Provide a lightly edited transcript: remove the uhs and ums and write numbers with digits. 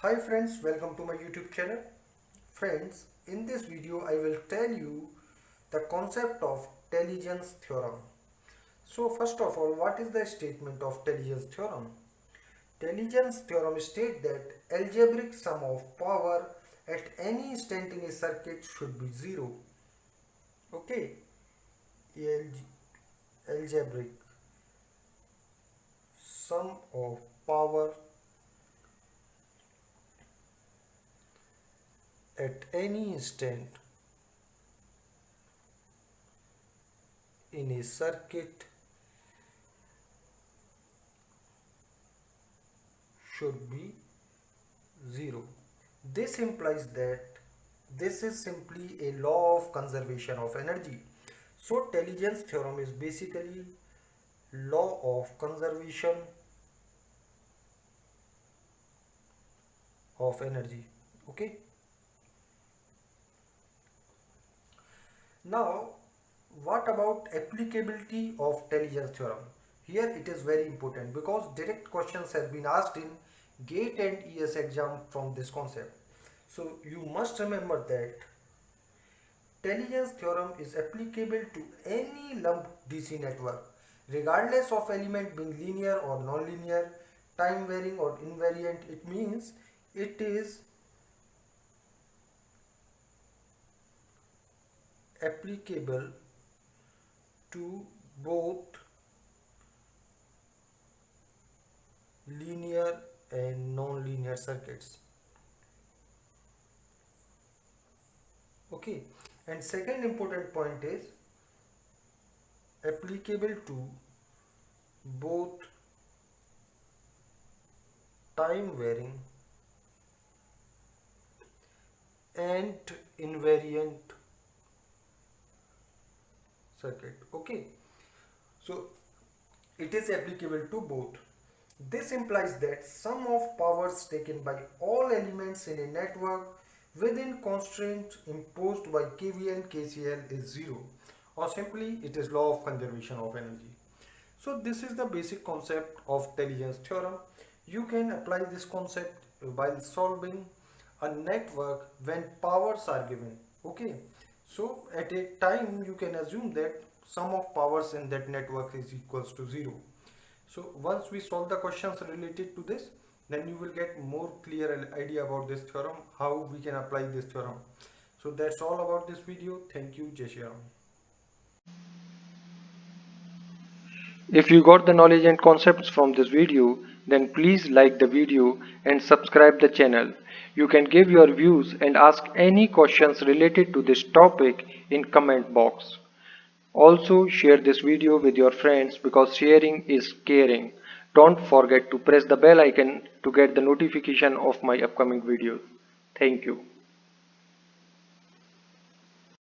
Hi friends, welcome to my YouTube channel. Friends, in this video I will tell you the concept of tellegens theorem. So first of all, what is the statement of tellegens theorem? Tellegens theorem states that algebraic sum of power at any instant in a circuit should be 0. Okay, algebraic sum of power at any instant in a circuit should be 0. This implies that this is simply a law of conservation of energy. So tellegens theorem is basically law of conservation of energy. Okay. Now what about applicability of tellegens theorem? Here it is very important because direct questions have been asked in GATE and IES exam from this concept. So you must remember that tellegens theorem is applicable to any lumped DC network regardless of element being linear or non-linear, time varying or invariant. It means it is applicable to both linear and non-linear circuits. Okay, and second important point is applicable to both time varying and invariant circuit. Okay, so it is applicable to both. This implies that sum of powers taken by all elements in a network within constraints imposed by KVL and KCL is 0, or simply it is law of conservation of energy. So this is the basic concept of tellegens theorem. You can apply this concept while solving a network when powers are given. Okay, so at a time you can assume that sum of powers in that network is equals to 0. So once we solve the questions related to this, then you will get more clear idea about this theorem, how we can apply this theorem. So that's all about this video. Thank you. Jai Shri Ram. If you got the knowledge and concepts from this video, then please like the video and subscribe the channel. You can give your views and ask any questions related to this topic in comment box. Also share this video with your friends because sharing is caring. Don't forget to press the bell icon to get the notification of my upcoming videos. Thank you.